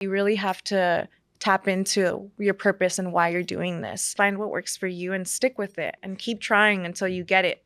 You really have to tap into your purpose and why you're doing this. Find what works for you and stick with it and keep trying until you get it.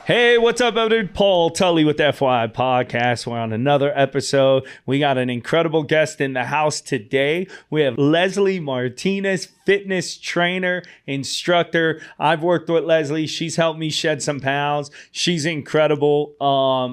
Hey, what's up, everybody? Paul Tully with the FYI Podcast. We're on another episode. We got an incredible guest in the house today. We have Leslie Martinez, fitness trainer, instructor. I've worked with Leslie. She's helped me shed some pounds. She's incredible.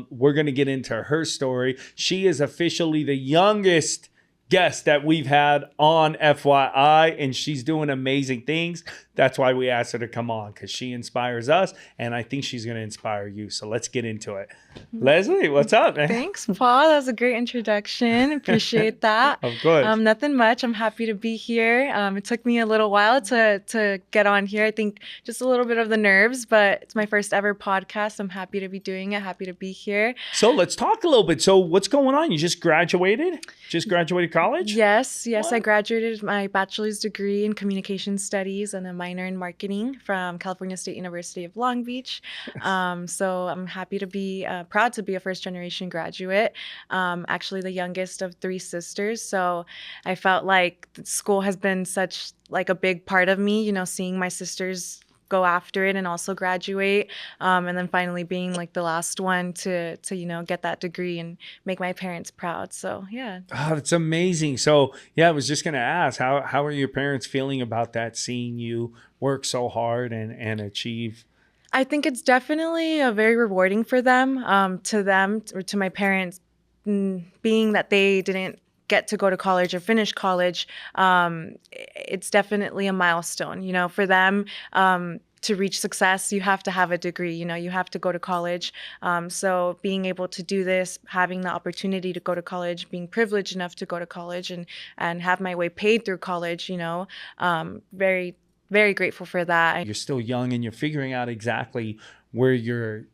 We're going to get into her story. She is officially the youngest guest that we've had on FYI, and she's doing amazing things. That's why we asked her to come on, because she inspires us, and I think she's going to inspire you. So let's get into it. Leslie, what's up, man? Thanks, Paul. That was a great introduction. Appreciate that. Of course. Nothing much. I'm happy to be here. It took me a little while to get on here. I think just a little bit of the nerves, but it's my first ever podcast. I'm happy to be doing it. Happy to be here. So let's talk a little bit. So what's going on? You just graduated? Just graduated college? Yes. What? I graduated my bachelor's degree in communication studies and a minor in marketing from California State University of Long Beach. So I'm happy to be proud to be a first generation graduate. Actually the youngest of 3 sisters. So I felt like school has been such like a big part of me, seeing my sisters go after it and also graduate, and then finally being like the last one to get that degree and make my parents proud. So yeah. Oh, that's amazing. So yeah, I was just gonna ask, how are your parents feeling about that, seeing you work so hard and achieve? I think it's definitely very rewarding for them, or to my parents, being that they didn't get to go to college or finish college. It's definitely a milestone, for them. To reach success, you have to have a degree, you have to go to college. So being able to do this, having the opportunity to go to college, being privileged enough to go to college and have my way paid through college, very, very grateful for that. You're still young and you're figuring out exactly where you're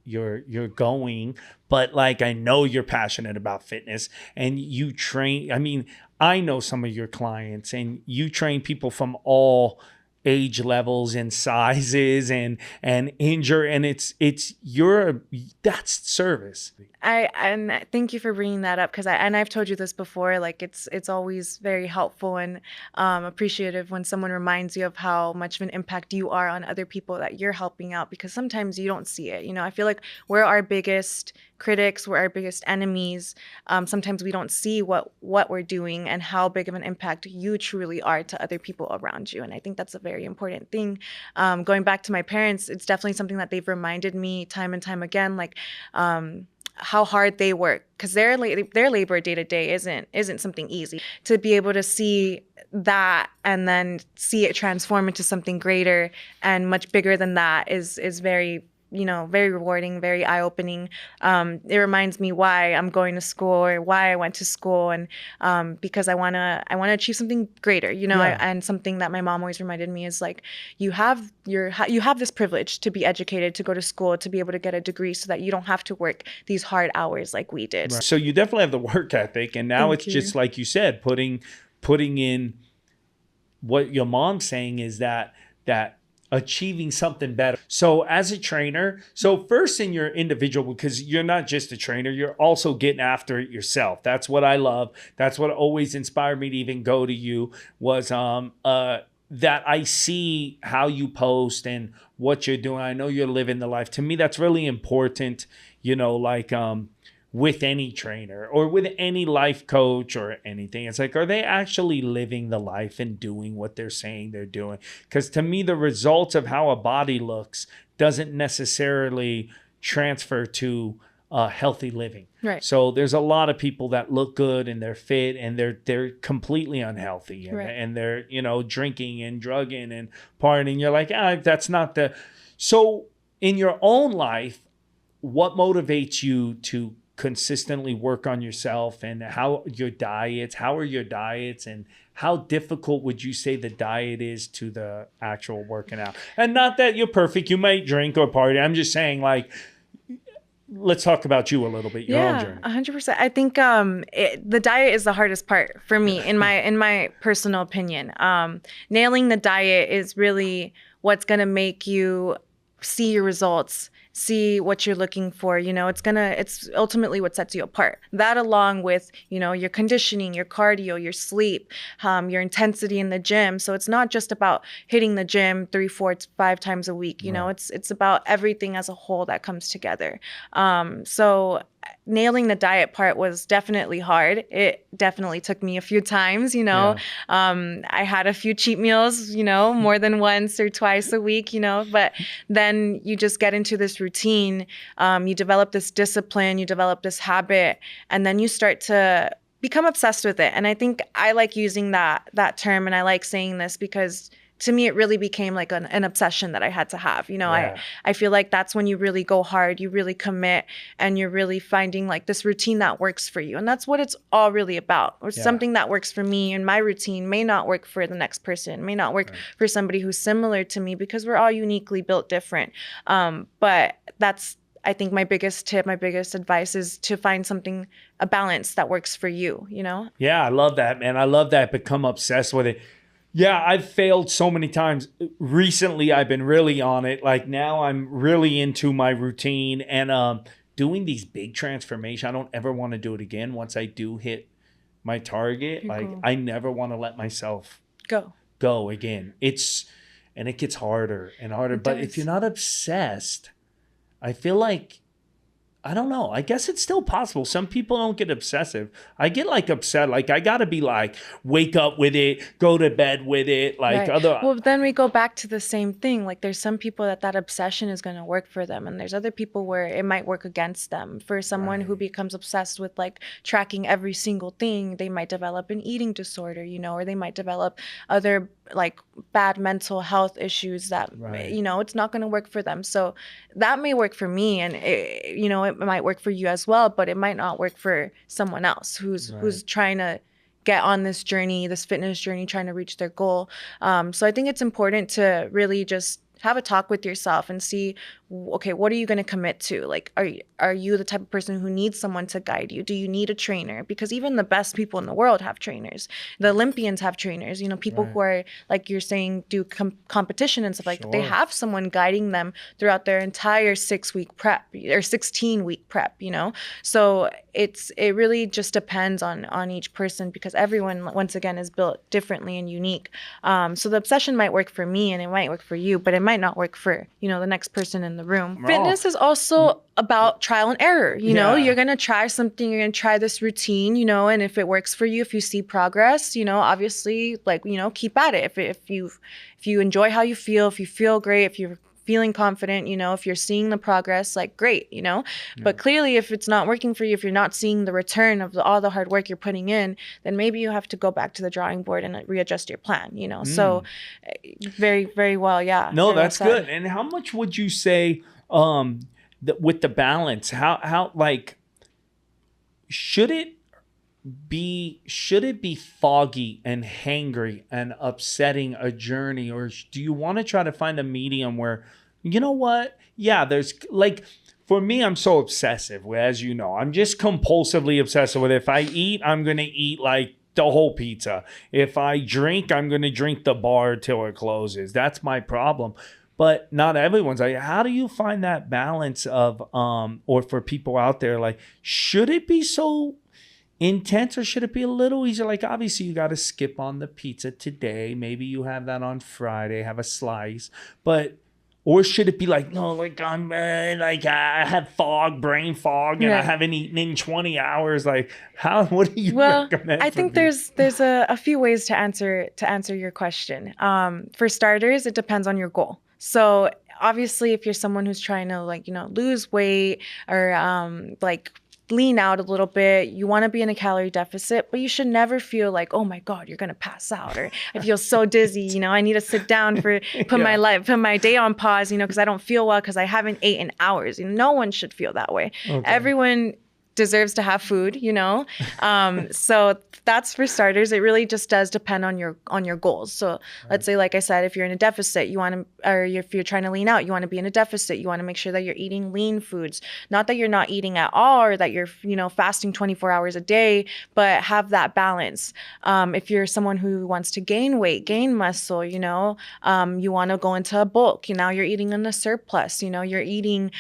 going, but like, I know you're passionate about fitness and you train. I mean, I know some of your clients and you train people from all age levels and sizes and injure, and that's service. And thank you for bringing that up, because I've told you this before, like it's always very helpful and appreciative when someone reminds you of how much of an impact you are on other people that you're helping out, because sometimes you don't see it. I feel like we're our biggest critics, we're our biggest enemies. Sometimes we don't see what we're doing and how big of an impact you truly are to other people around you. And I think that's a very important thing. Going back to my parents, it's definitely something that they've reminded me time and time again, like how hard they work, because their labor day to day isn't something easy. To be able to see that and then see it transform into something greater and much bigger than that is very, very rewarding, very eye-opening. It reminds me why I'm going to school or why I went to school, and because I wanna achieve something greater, Yeah. and something that my mom always reminded me is like, you have this privilege to be educated, to go to school, to be able to get a degree, so that you don't have to work these hard hours like we did. Right. So you definitely have the work ethic, and now Thank it's you. just like you said, putting in what your mom's saying is that achieving something better. So as a trainer, so first in your individual, because you're not just a trainer, you're also getting after it yourself. That's what I love. That's what always inspired me to even go to you, was that I see how you post and what you're doing. I know you're living the life. To me, that's really important, with any trainer or with any life coach or anything. It's like, are they actually living the life and doing what they're saying they're doing? Because to me, the results of how a body looks doesn't necessarily transfer to healthy living. Right. So there's a lot of people that look good and they're fit and they're completely unhealthy, and, Right. and they're, drinking and drugging and partying. You're like, that's not the... So in your own life, what motivates you to consistently work on yourself, and how are your diets, and how difficult would you say the diet is to the actual working out? And not that you're perfect, you might drink or party. I'm just saying, like, let's talk about you a little bit, your own Yeah, journey. 100%. I think the diet is the hardest part for me in my personal opinion. Nailing the diet is really what's gonna make you see your results, see what you're looking for. It's ultimately what sets you apart. That along with, your conditioning, your cardio, your sleep, your intensity in the gym. So it's not just about hitting the gym 3, 4, 5 times a week. Right. It's about everything as a whole that comes together. So nailing the diet part was definitely hard. It definitely took me a few times, Yeah. I had a few cheat meals, more than once or twice a week, but then you just get into this routine. You develop this discipline, you develop this habit, and then you start to become obsessed with it. And I think I like using that term, and I like saying this because to me, it really became like an obsession that I had to have. Yeah. I feel like that's when you really go hard, you really commit, and you're really finding like this routine that works for you. And that's what it's all really about. Or Yeah. something that works for me and my routine may not work for the next person, may not work for somebody who's similar to me, because we're all uniquely built different. But that's, I think, my biggest tip, my biggest advice is to find something, a balance that works for you, Yeah, I love that, man. I love that. Become obsessed with it. Yeah, I've failed so many times. Recently, I've been really on it. Like now I'm really into my routine and doing these big transformation. I don't ever want to do it again once I do hit my target. You're Like cool. I never want to let myself Go. again. And it gets harder and harder. It But does. if you're not obsessed, I feel like I don't know. I guess it's still possible. Some people don't get obsessive. I get like upset. Like I gotta be like, wake up with it, go to bed with it. Like Right. Well, then we go back to the same thing. Like there's some people that obsession is going to work for them, and there's other people where it might work against them. For someone who Right. becomes obsessed with like tracking every single thing, they might develop an eating disorder, or they might develop other like bad mental health issues that, Right. it's not going to work for them. So that may work for me, and it might work for you as well, but it might not work for someone else who's Right. trying to get on this journey, this fitness journey, trying to reach their goal. So I think it's important to really just have a talk with yourself and see, okay, what are you going to commit to? Like, are you the type of person who needs someone to guide you? Do you need a trainer? Because even the best people in the world have trainers. The Olympians have trainers. People who are, like you're saying, do competition and stuff like that. They Sure. have someone guiding them throughout their entire 6-week prep or 16-week prep. So it really just depends on each person, because everyone, once again, is built differently and unique. So the obsession might work for me and it might work for you, but it might not work for the next person in the room. Oh. Fitness is also about trial and error. Yeah. You're gonna try something, you're gonna try this routine, and if it works for you, if you see progress, obviously, like, keep at it. If you enjoy how you feel, if you feel great, if you're feeling confident, if you're seeing the progress, like great, But clearly, if it's not working for you, if you're not seeing the return of all the hard work you're putting in, then maybe you have to go back to the drawing board and readjust your plan, So very, very well, yeah. No, very well that's said. good. And how much would you say with the balance? How like should it be foggy and hangry and upsetting a journey, or do you want to try to find a medium where, you know what? Yeah, there's like, for me, I'm so obsessive, as you know, I'm just compulsively obsessive with it. If I eat, I'm going to eat like the whole pizza. If I drink, I'm going to drink the bar till it closes. That's my problem. But not everyone's like, how do you find that balance of, or for people out there, like, should it be so intense or should it be a little easier? Like, obviously you got to skip on the pizza today. Maybe you have that on Friday, have a slice, or should it be like, no, like like I have brain fog, and I haven't eaten in 20 hours. Like, what do you recommend? I think there's a few ways to answer your question. For starters, it depends on your goal. So obviously, if you're someone who's trying to lose weight or like lean out a little bit, you want to be in a calorie deficit, but you should never feel like, oh my God, you're going to pass out, or I feel so dizzy, I need to sit down put my day on pause, because I don't feel well because I haven't eaten in hours. No one should feel that way. Okay. Everyone deserves to have food, so that's for starters. It really just does depend on your goals. So let's say, like I said, if you're in a deficit, you want to, or if you're trying to lean out, you want to be in a deficit. You want to make sure that you're eating lean foods, not that you're not eating at all, or that you're fasting 24 hours a day, but have that balance. If you're someone who wants to gain weight, gain muscle, you want to go into a bulk. Now you're eating in a surplus. You're eating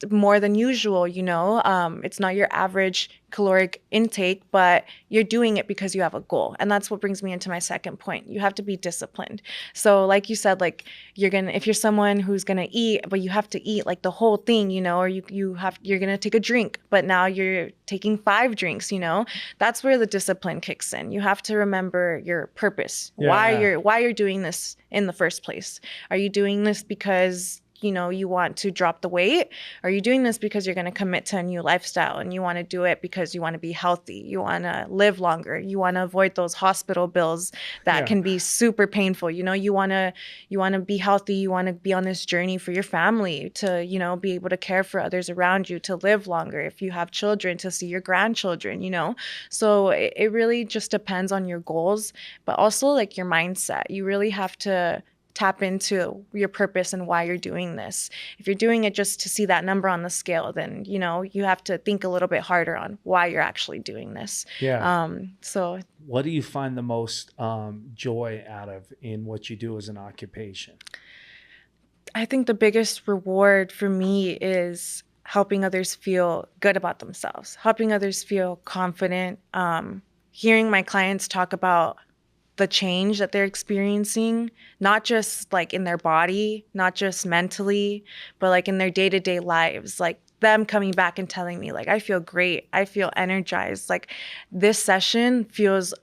more than usual. It's not your average caloric intake, but you're doing it because you have a goal. And that's what brings me into my second point. You have to be disciplined. So like you said, like if you're someone who's gonna eat, but you have to eat like the whole thing, or you're gonna take a drink, but now you're taking 5 drinks, that's where the discipline kicks in. You have to remember your purpose, why you're doing this in the first place. Are you doing this because you want to drop the weight? Are you doing this because you're going to commit to a new lifestyle and you want to do it because you want to be healthy? You want to live longer. You want to avoid those hospital bills that can be super painful. You want to be healthy. You want to be on this journey for your family to, be able to care for others around you, to live longer. If you have children, to see your grandchildren, So it really just depends on your goals, but also like your mindset. You really have to tap into your purpose and why you're doing this. If you're doing it just to see that number on the scale, then, you have to think a little bit harder on why you're actually doing this. So what do you find the most joy out of in what you do as an occupation? I think the biggest reward for me is helping others feel good about themselves, helping others feel confident, hearing my clients talk about the change that they're experiencing, not just like in their body, not just mentally, but like in their day-to-day lives, like them coming back and telling me like, I feel great. I feel energized. Like this session feels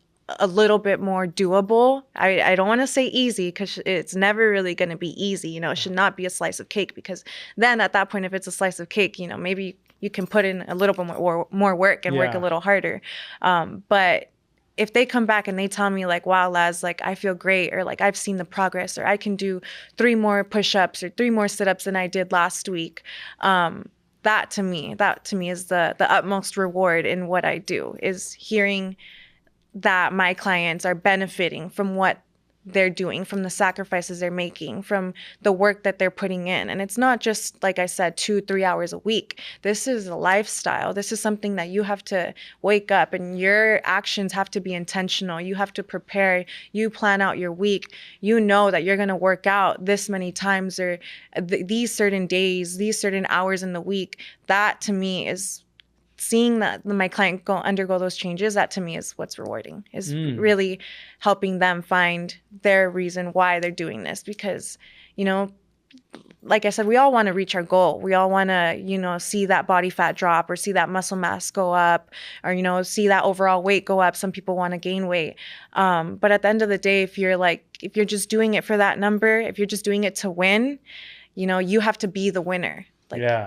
a little bit more doable. I don't want to say easy because it's never really going to be easy. It should not be a slice of cake, because then at that point, if it's a slice of cake, maybe you can put in a little bit more work and work a little harder. But if they come back and they tell me like, wow, Les, like I feel great, or like I've seen the progress, or I can do 3 more push-ups or 3 more sit-ups than I did last week. That to me is the utmost reward in what I do, is hearing that my clients are benefiting from what they're doing, from the sacrifices they're making, from the work that they're putting in. And it's not just, like I said, 2-3 hours a week. This is a lifestyle. This is something that you have to wake up, and your actions have to be intentional. You have to prepare. You plan out your week. You know that you're going to work out this many times, or these certain days, these certain hours in the week. That to me is seeing that my client undergo those changes. That to me is what's rewarding, is really helping them find their reason why they're doing this. Because, like I said, we all want to reach our goal. We all want to, see that body fat drop, or see that muscle mass go up, or, see that overall weight go up. Some people want to gain weight. But at the end of the day, if you're just doing it for that number, if you're just doing it to win, you have to be the winner.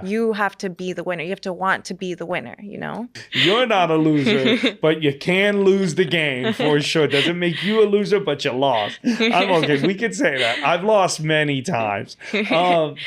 You have to be the winner. You have to want to be the winner, You're not a loser, but you can lose the game for sure. Doesn't make you a loser, but you lost. I'm okay. We could say that. I've lost many times. And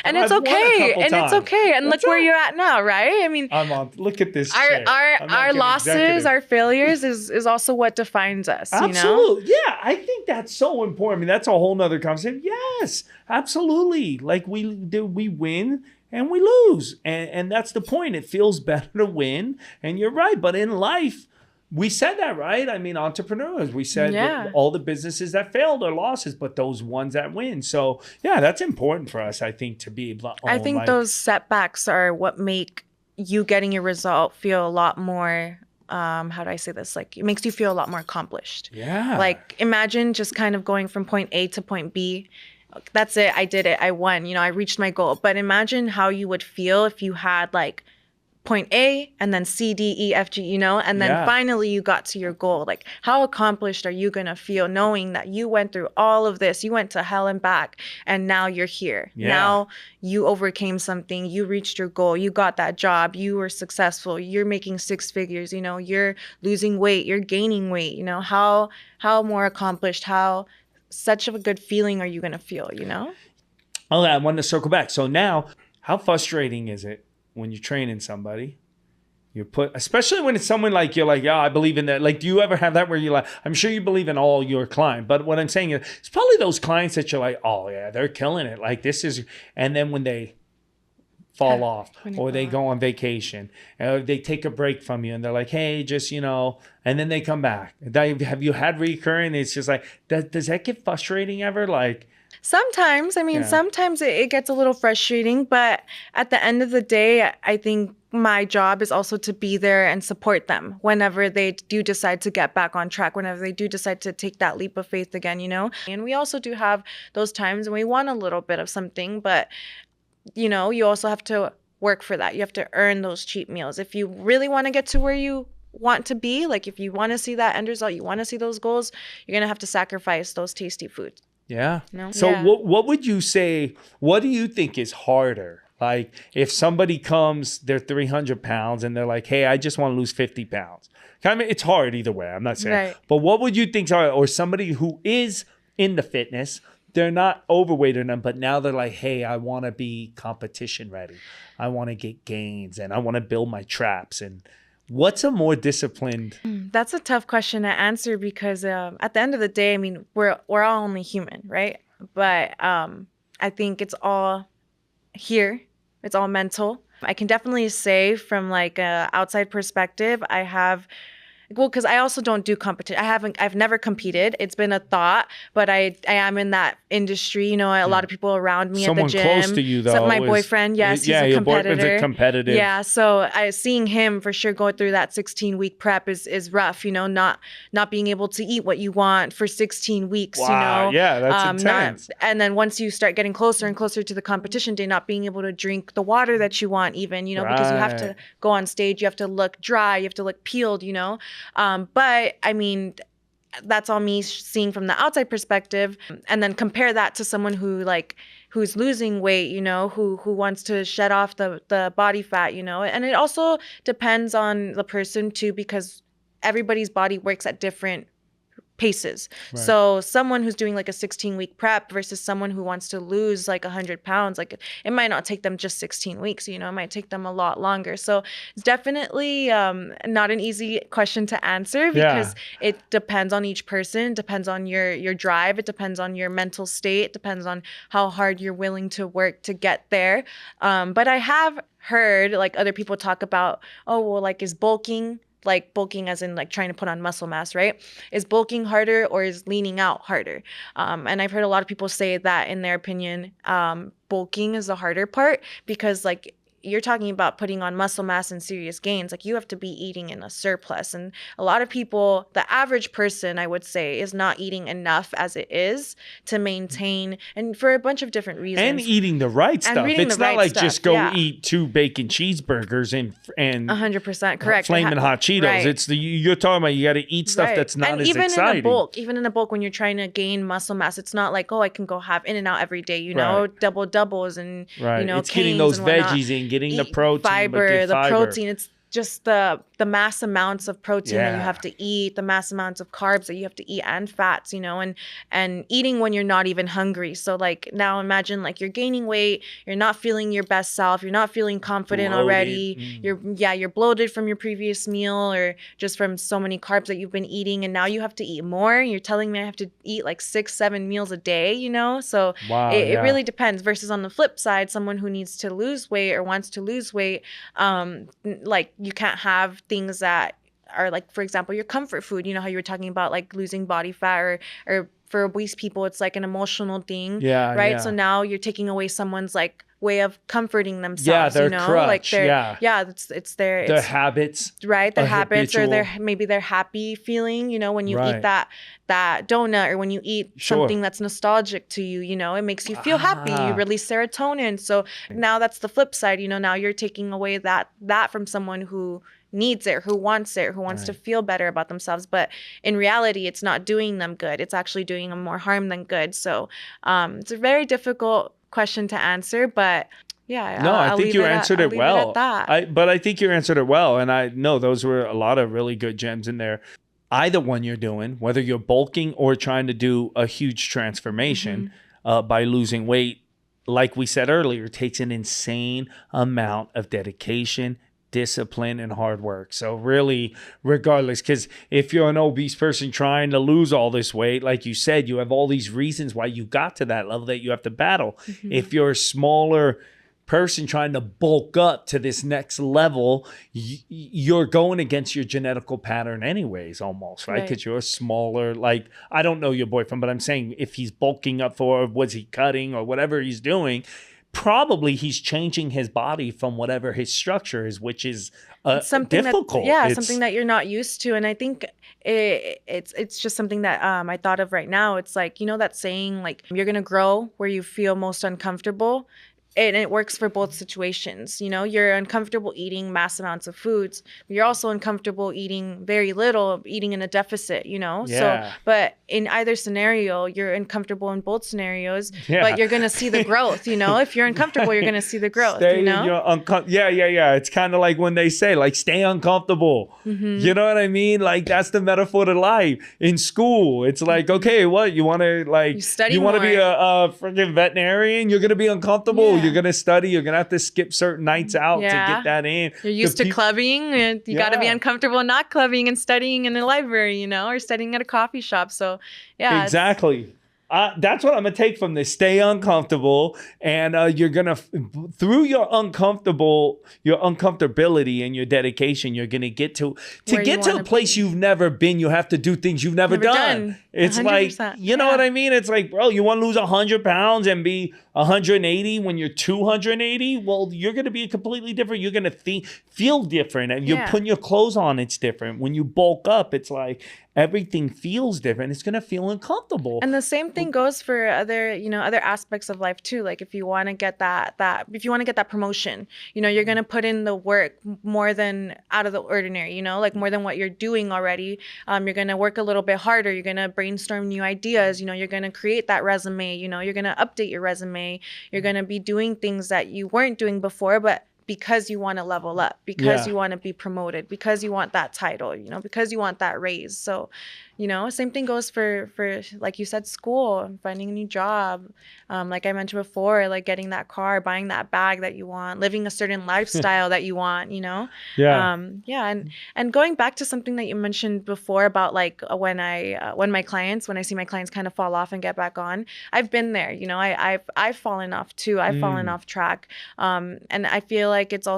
it's okay. And it's okay. And look where you're at now, right? I mean, I'm on. Look at this. Our losses, our failures is also what defines us. Absolutely. Yeah. I think that's so important. I mean, that's a whole nother conversation. Yes, absolutely. Like we win and we lose. And that's the point. It feels better to win. And you're right. But in life, we said that, right? I mean, entrepreneurs, we said that all the businesses that failed are losses, but those ones that win. So, yeah, that's important for us, I think, to be able to own. I think those setbacks are what make you getting your result feel a lot more, how do I say this? Like, it makes you feel a lot more accomplished. Yeah. Like, imagine just kind of going from point A to point B. That's it. I did it. I won. I reached my goal. But imagine how you would feel if you had like point A and then C, D, E, F, G, and then finally you got to your goal. Like, how accomplished are you going to feel knowing that you went through all of this? You went to hell and back, and now you're here. Yeah. Now you overcame something. You reached your goal. You got that job. You were successful. You're making 6 figures. You're losing weight. You're gaining weight. How more accomplished, how such of a good feeling are you going to feel, Okay, I want to circle back. So now, how frustrating is it when you're training somebody You put, especially when it's someone like you're like, yeah, I believe in that. Like, do you ever have that where you're like, I'm sure you believe in all your clients, but what I'm saying is, it's probably those clients that you're like, oh yeah, they're killing it. Like this is, and then when they fall off or they go on vacation or they take a break from you and they're like, hey, just, and then they come back. Have you had recurring? It's just like, does that get frustrating ever? Like, Sometimes, I mean, sometimes it gets a little frustrating, but at the end of the day, I think my job is also to be there and support them whenever they do decide to get back on track, whenever they do decide to take that leap of faith again, And we also do have those times when we want a little bit of something, but, you also have to work for that. You have to earn those cheat meals. If you really want to get to where you want to be, like if you want to see that end result, you want to see those goals, you're going to have to sacrifice those tasty foods. Yeah. So what would you say, what do you think is harder? Like if somebody comes, they're 300 pounds and they're like, hey, I just want to lose 50 pounds. I mean, it's hard either way. I'm not saying, right. But what would you think is hard? Or somebody who is in the fitness, they're not overweight or none, but now they're like, hey, I want to be competition ready. I want to get gains and I want to build my traps. And what's a more disciplined? That's a tough question to answer because at the end of the day, I mean, we're all only human, right? But I think it's all here. It's all mental. I can definitely say from like a outside perspective, because I also don't do competition. I've never competed. It's been a thought, but I am in that industry. A lot of people around me Someone at the gym. Close to you though. My boyfriend, yes, he's a competitor. Your boyfriend's a competitive. Yeah, so seeing him for sure go through that 16-week prep is rough. Not being able to eat what you want for 16 weeks. Wow, yeah, that's intense. And then once you start getting closer and closer to the competition day, not being able to drink the water that you want, even because you have to go on stage, you have to look dry, you have to look peeled. But I mean, that's all me seeing from the outside perspective, and then compare that to someone who's losing weight, who wants to shed off the body fat, and it also depends on the person too, because everybody's body works at different paces. Right. So someone who's doing like a 16-week prep versus someone who wants to lose like 100 pounds, like it might not take them just 16 weeks, it might take them a lot longer. So it's definitely not an easy question to answer because it depends on each person, depends on your drive, it depends on your mental state, it depends on how hard you're willing to work to get there. But I have heard like other people talk about, oh, well, like is bulking as in like trying to put on muscle mass, right? Is bulking harder or is leaning out harder? And I've heard a lot of people say that in their opinion, bulking is the harder part because like you're talking about putting on muscle mass and serious gains. Like you have to be eating in a surplus. And a lot of people, the average person, I would say, is not eating enough as it is to maintain, and for a bunch of different reasons. And eating the right stuff. It's not like just go eat 2 bacon cheeseburgers and 100% correct. Flaming hot Cheetos. Right. It's you're talking about you got to eat stuff that's not and as even exciting. Even in a bulk, when you're trying to gain muscle mass, it's not like, oh, I can go have In-N-Out every day, double doubles and it's getting those veggies in, getting the protein, fiber, the protein. It's just the mass amounts of protein that you have to eat, the mass amounts of carbs that you have to eat, and fats, and eating when you're not even hungry. So like now imagine like you're gaining weight, you're not feeling your best self, you're not feeling confident already. You're bloated from your previous meal or just from so many carbs that you've been eating, and now you have to eat more. You're telling me I have to eat like 6-7 meals a day, So it really depends. Versus on the flip side, someone who needs to lose weight or wants to lose weight, like you can't have things that are like, for example, your comfort food. How you were talking about like losing body fat or for obese people, it's like an emotional thing, right? Yeah. So now you're taking away someone's like way of comforting themselves, their crutch, it's their habits, right? Their habits habitual. Or maybe their happy feeling, when you eat that donut or when you eat something that's nostalgic to you, it makes you feel happy. You release serotonin. So now that's the flip side, now you're taking away that from someone who needs it, who wants to feel better about themselves. But in reality, it's not doing them good. It's actually doing them more harm than good. So it's a very difficult question to answer, but I think you answered it well. But I think you answered it well. And I know those were a lot of really good gems in there. Either one you're doing, whether you're bulking or trying to do a huge transformation by losing weight, like we said earlier, takes an insane amount of dedication discipline and hard work. So really, regardless, because if you're an obese person trying to lose all this weight, like you said, you have all these reasons why you got to that level that you have to battle. If you're a smaller person trying to bulk up to this next level, you're going against your genetical pattern anyways, almost, right? Because you're smaller. Like, I don't know your boyfriend, but I'm saying if he's bulking up for, was he cutting or whatever he's doing, probably he's changing his body from whatever his structure is, which is something difficult. Something that you're not used to. And I think it's just something that I thought of right now. It's like, you know, that saying, like, you're going to grow where you feel most uncomfortable. And it works for both situations. You know, you're uncomfortable eating mass amounts of foods. You're also uncomfortable eating very little, eating in a deficit, you know? So, but in either scenario, you're uncomfortable in both scenarios, but you're going to see the growth, you know? If you're uncomfortable, you're going to see the growth, you know? It's kind of like when they say, like, stay uncomfortable. You know what I mean? Like, that's the metaphor to life. In school, it's like, okay, what? You want to, like, you want to be a freaking veterinarian? You're going to be uncomfortable. You're going to study. You're going to have to skip certain nights out to get that in. You're used to clubbing, and you got to be uncomfortable not clubbing and studying in a library, you know, or studying at a coffee shop. So, yeah. Exactly. That's what I'm going to take from this. Stay uncomfortable. And you're going to, through your uncomfortability and your dedication, you're going to get to a place you've never been. You have to do things you've never done. It's 100%. Like, you know what I mean? It's like, bro, you want to lose 100 pounds and be 180 when you're 280? Well, you're going to be completely different. You're going to feel different. And you're putting your clothes on, it's different. When you bulk up, it's like, everything feels different. It's going to feel uncomfortable. And the same thing goes for other aspects of life too. Like if you want to get that promotion, you know, you're going to put in the work more than out of the ordinary, you know, like more than what you're doing already. You're going to work a little bit harder. You're going to brainstorm new ideas. You know, you're going to create that resume, you know, you're going to update your resume. You're going to be doing things that you weren't doing before, but because you want to level up, because you want to be promoted, because you want that title, you know, because you want that raise. So, you know, same thing goes for like you said, school, finding a new job. Like I mentioned before, like getting that car, buying that bag that you want, living a certain lifestyle that you want, you know? And going back to something that you mentioned before about like when I see my clients kind of fall off and get back on, I've been there, you know, I've fallen off too. I've fallen off track. And I feel like it's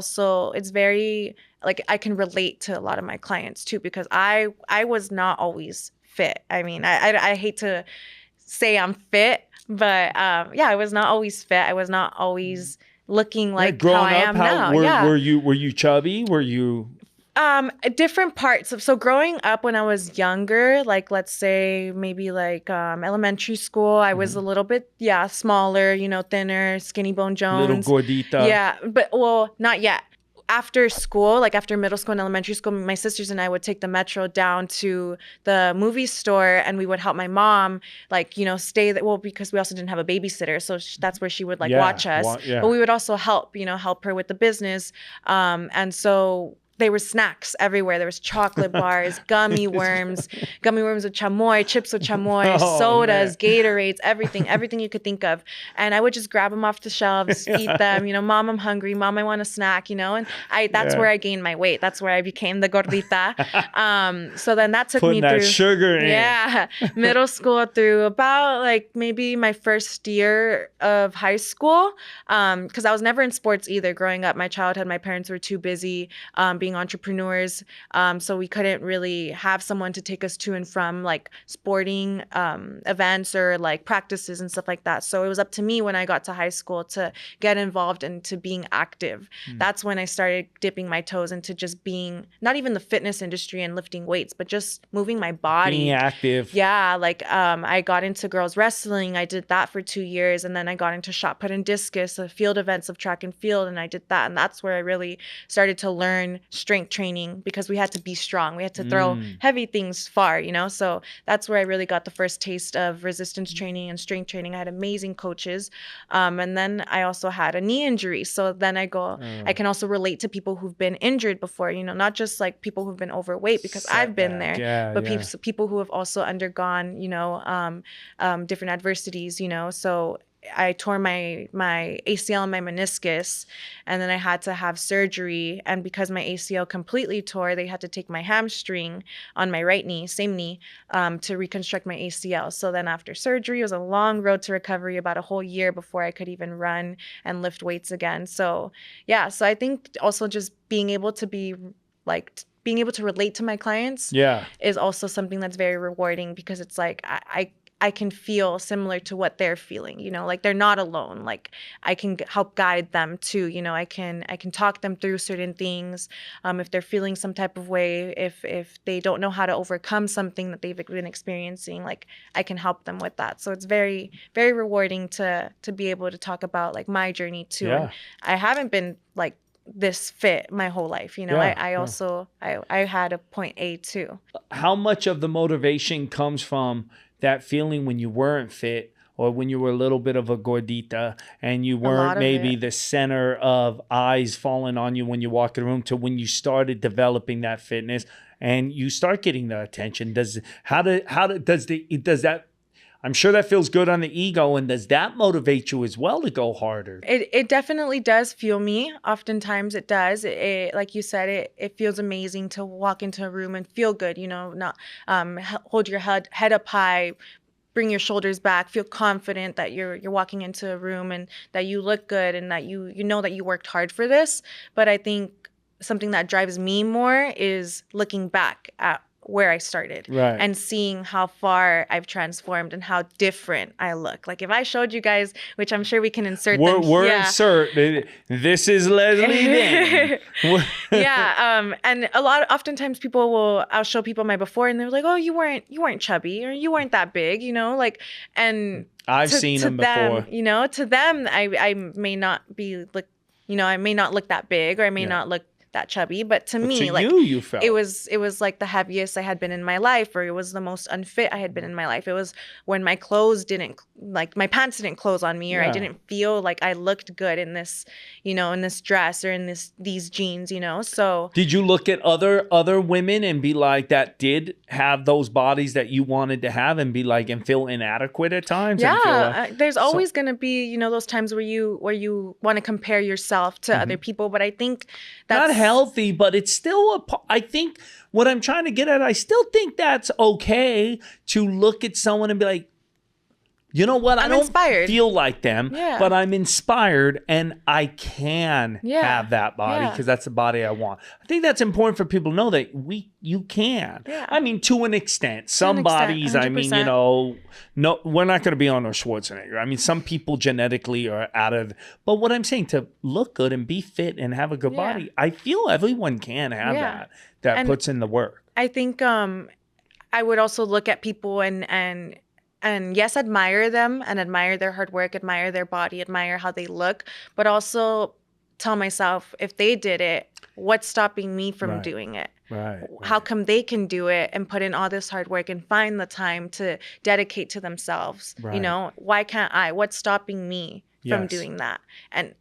very, like I can relate to a lot of my clients too, because I was not always fit. I mean, I hate to say I'm fit, but I was not always fit. I was not always looking like how I am now. Were you chubby? Were you? Different parts of, so growing up when I was younger, like let's say maybe like elementary school, I was a little bit smaller, you know, thinner, skinny bone Jones. Little gordita. Yeah, but well, not yet. After school, like after middle school and elementary school, my sisters and I would take the metro down to the movie store, and we would help my mom, like, you know, stay there. Well, because we also didn't have a babysitter, so that's where she would like watch us. But we would also help her with the business. And so there were snacks everywhere. There was chocolate bars, gummy worms with chamoy, chips with chamoy, sodas, Gatorades, everything you could think of. And I would just grab them off the shelves, eat them. You know, Mom, I'm hungry. Mom, I want a snack. You know, and that's where I gained my weight. That's where I became the gordita. So then that took me through sugar in. Middle school through about like maybe my first year of high school. Because I was never in sports either. Growing up, my childhood, my parents were too busy being entrepreneurs, so we couldn't really have someone to take us to and from like sporting events or like practices and stuff like that. So it was up to me when I got to high school to get involved into being active. That's when I started dipping my toes into just being not even the fitness industry and lifting weights, but just moving my body, being active. Like I got into girls wrestling. I did that for 2 years, and then I got into shot put and discus, the field events of track and field, and I did that, and that's where I really started to learn strength training, because we had to be strong. We had to throw heavy things far, you know? So that's where I really got the first taste of resistance training and strength training. I had amazing coaches. And then I also had a knee injury. So then I can also relate to people who've been injured before, you know, not just like people who've been overweight, because I've been there, but people who have also undergone, you know, different adversities, you know? So I tore my ACL and my meniscus, and then I had to have surgery. And because my ACL completely tore, they had to take my hamstring on my right knee, same knee, to reconstruct my ACL. So then after surgery, it was a long road to recovery, about a whole year before I could even run and lift weights again. So yeah, so I think also just being able to be like being able to relate to my clients Yeah. is also something that's very rewarding, because it's like I can feel similar to what they're feeling, like they're not alone. Like I can help guide them too. I can talk them through certain things. If they're feeling some type of way, if they don't know how to overcome something that they've been experiencing, like I can help them with that. So it's very, very rewarding to be able to talk about like my journey too. And Yeah. I haven't been like this fit my whole life. Yeah. I Yeah. also I had a point A too. How much of the motivation comes from that feeling when you weren't fit, or when you were a little bit of a gordita and you A weren't lot of maybe it. the center of eyes falling on you when you walk in the room, to when you started developing that fitness and you start getting the attention? Does that, I'm sure that feels good on the ego, and does that motivate you as well to go harder? It definitely does fuel me. Oftentimes it does. Like you said, it feels amazing to walk into a room and feel good, not hold your head up high, bring your shoulders back, feel confident that you're walking into a room and that you look good and that you know that you worked hard for this. But I think something that drives me more is looking back at where I started Right. and seeing how far I've transformed and how different I look. Like if I showed you guys, which I'm sure we can insert them. We're Yeah. insert. This is Leslie then. Yeah. And oftentimes I'll show people my before and they're like, oh, you weren't chubby, or you weren't that big, like, and I've seen them before. to them, I may not be like, I may not look that big, or I may Yeah. not look that chubby, but to But me, to like you felt it was like the heaviest I had been in my life, or it was the most unfit I had been in my life. It was when my clothes my pants didn't close on me, or I Yeah. didn't feel like I looked good in this, in this dress or in these jeans, So Did you look at other women and be like, that did have those bodies that you wanted to have, and be like, and feel inadequate at times? And feel yeah, there's so- always going to be, those times where you want to compare yourself to other people, but I think that's not healthy, but it's still I think what I'm trying to get at, I still think that's okay to look at someone and be like, you know what? I I'm don't inspired. feel like them, Yeah. but I'm inspired and I can Yeah. have that body Yeah. because that's the body I want. I think that's important for people to know that you can. Yeah. I mean, to an extent. Some an extent, bodies, I mean, 100%. no, we're not going to be on our Schwarzenegger. I mean, some people genetically are out of, but what I'm saying, to look good and be fit and have a good Yeah. body, I feel everyone can have Yeah. that And puts in the work. I think I would also look at people and yes, admire them and admire their hard work, admire their body, admire how they look, but also tell myself, if they did it, what's stopping me from Right. doing it? Right. How come they can do it and put in all this hard work and find the time to dedicate to themselves? Right. Why can't I? What's stopping me from Yes. doing that? And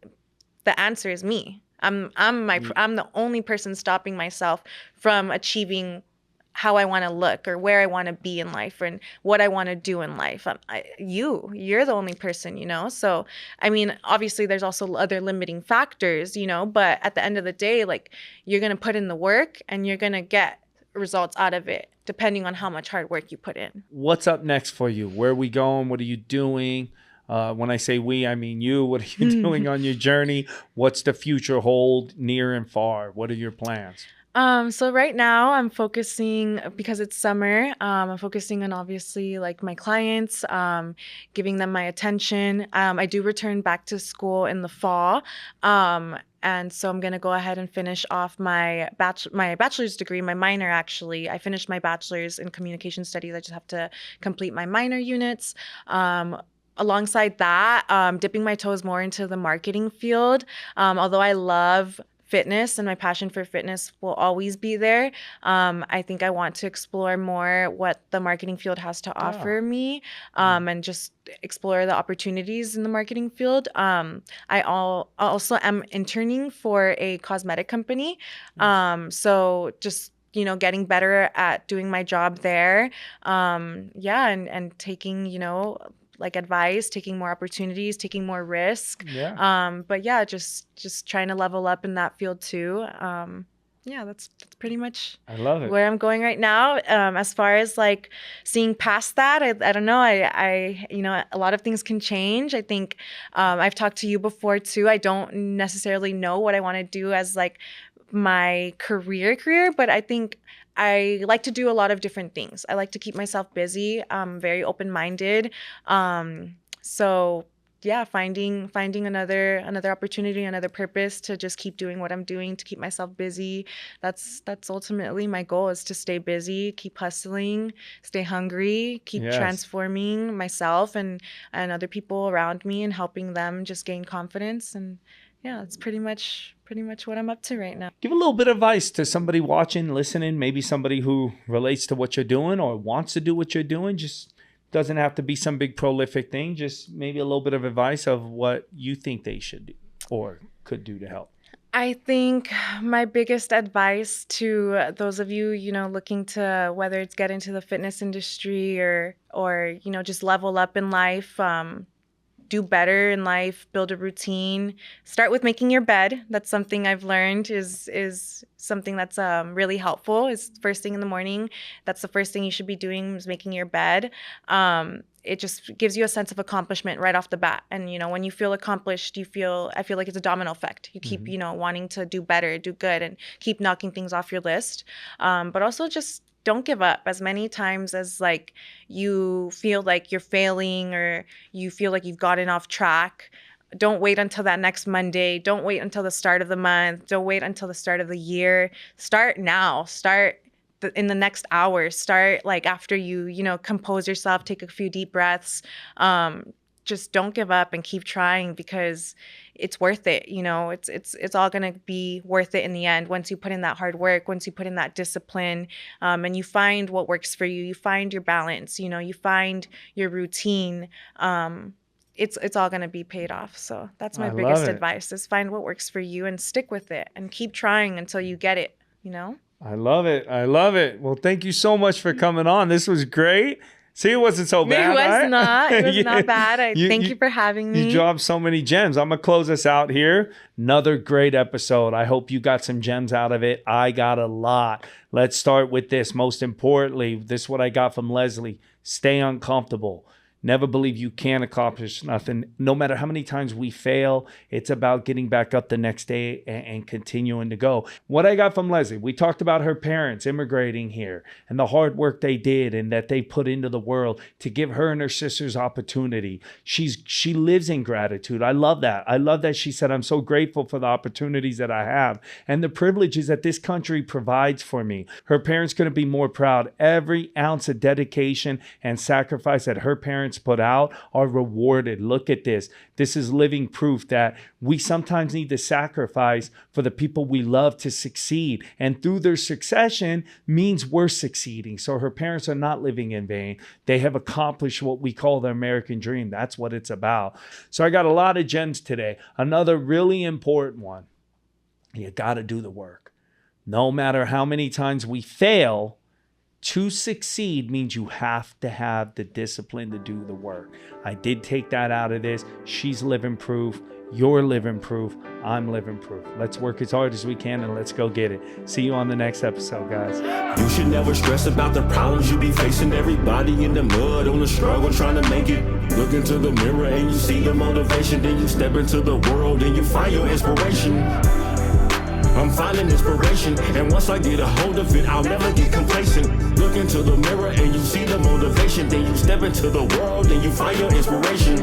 the answer is me. I'm the only person stopping myself from achieving how I want to look or where I want to be in life and what I want to do in life. You're the only person, So, I mean, obviously there's also other limiting factors, but at the end of the day, like you're going to put in the work and you're going to get results out of it, depending on how much hard work you put in. What's up next for you? Where are we going? What are you doing? When I say we, I mean you. What are you doing on your journey? What's the future hold, near and far? What are your plans? So right now I'm focusing, because it's summer, I'm focusing on obviously like my clients, giving them my attention. I do return back to school in the fall. And so I'm going to go ahead and finish off my bachelor's degree, my minor actually. I finished my bachelor's in communication studies. I just have to complete my minor units. Alongside that, dipping my toes more into the marketing field. Although I love fitness and my passion for fitness will always be there, I think I want to explore more what the marketing field has to offer me, and just explore the opportunities in the marketing field. I also am interning for a cosmetic company. So just getting better at doing my job there. And taking, like advice, taking more opportunities, taking more risk. Yeah. But yeah, just trying to level up in that field too. Yeah, that's pretty much I love it. where I'm going right now. As far as like seeing past that, I don't know. A lot of things can change. I think I've talked to you before too. I don't necessarily know what I want to do as like my career, but I think I like to do a lot of different things. I like to keep myself busy. I'm very open-minded. So yeah, finding another opportunity, another purpose to just keep doing what I'm doing, to keep myself busy. That's ultimately my goal, is to stay busy, keep hustling, stay hungry, keep Yes. transforming myself and other people around me, and helping them just gain confidence. And yeah, that's pretty much what I'm up to right now. Give a little bit of advice to somebody watching, listening, maybe somebody who relates to what you're doing or wants to do what you're doing. Just doesn't have to be some big prolific thing. Just maybe a little bit of advice of what you think they should do or could do to help. I think my biggest advice to those of you, looking to, whether it's get into the fitness industry or just level up in life, do better in life, build a routine. Start with making your bed. That's something I've learned is something that's really helpful. Is first thing in the morning. That's the first thing you should be doing, is making your bed. It just gives you a sense of accomplishment right off the bat. And when you feel accomplished, I feel like it's a domino effect. You keep wanting to do better, do good, and keep knocking things off your list. But also just don't give up. As many times as like you feel like you're failing or you feel like you've gotten off track, don't wait until that next Monday. Don't wait until the start of the month. Don't wait until the start of the year. Start now. Start in the next hour. Start like after you compose yourself, take a few deep breaths. Just don't give up and keep trying, because it's worth it. It's all going to be worth it in the end. Once you put in that hard work, once you put in that discipline, and you find what works for you, you find your balance, you find your routine, it's all going to be paid off. So that's my biggest advice, is find what works for you and stick with it and keep trying until you get it, I love it. I love it. Well, thank you so much for coming on. This was great. See, it wasn't so bad. It was right? not. It was not bad. Thank you for having me. You dropped so many gems. I'm going to close us out here. Another great episode. I hope you got some gems out of it. I got a lot. Let's start with this. Most importantly, this is what I got from Leslie. Stay uncomfortable. Never believe you can accomplish nothing. No matter how many times we fail, it's about getting back up the next day and continuing to go. What I got from Leslie, we talked about her parents immigrating here and the hard work they did and that they put into the world to give her and her sisters opportunity. She lives in gratitude. I love that. I love that she said, I'm so grateful for the opportunities that I have and the privileges that this country provides for me. Her parents couldn't be more proud. Every ounce of dedication and sacrifice that her parents put out are rewarded. Look at this. This is living proof that we sometimes need to sacrifice for the people we love to succeed. And through their succession means we're succeeding. So her parents are not living in vain. They have accomplished what we call the American dream. That's what it's about. So I got a lot of gems today. Another really important one. You got to do the work. No matter how many times we fail, to succeed means you have to have the discipline to do the work. I did take that out of this. She's living proof. You're living proof. I'm living proof. Let's work as hard as we can and let's go get it. See you on the next episode, guys. You should never stress about the problems you be facing. Everybody in the mud on the struggle trying to make it. Look into the mirror and you see the motivation. Then you step into the world and you find your inspiration. I'm finding inspiration, and once I get a hold of it, I'll never get complacent. Look into the mirror and you see the motivation. Then you step into the world and you find your inspiration.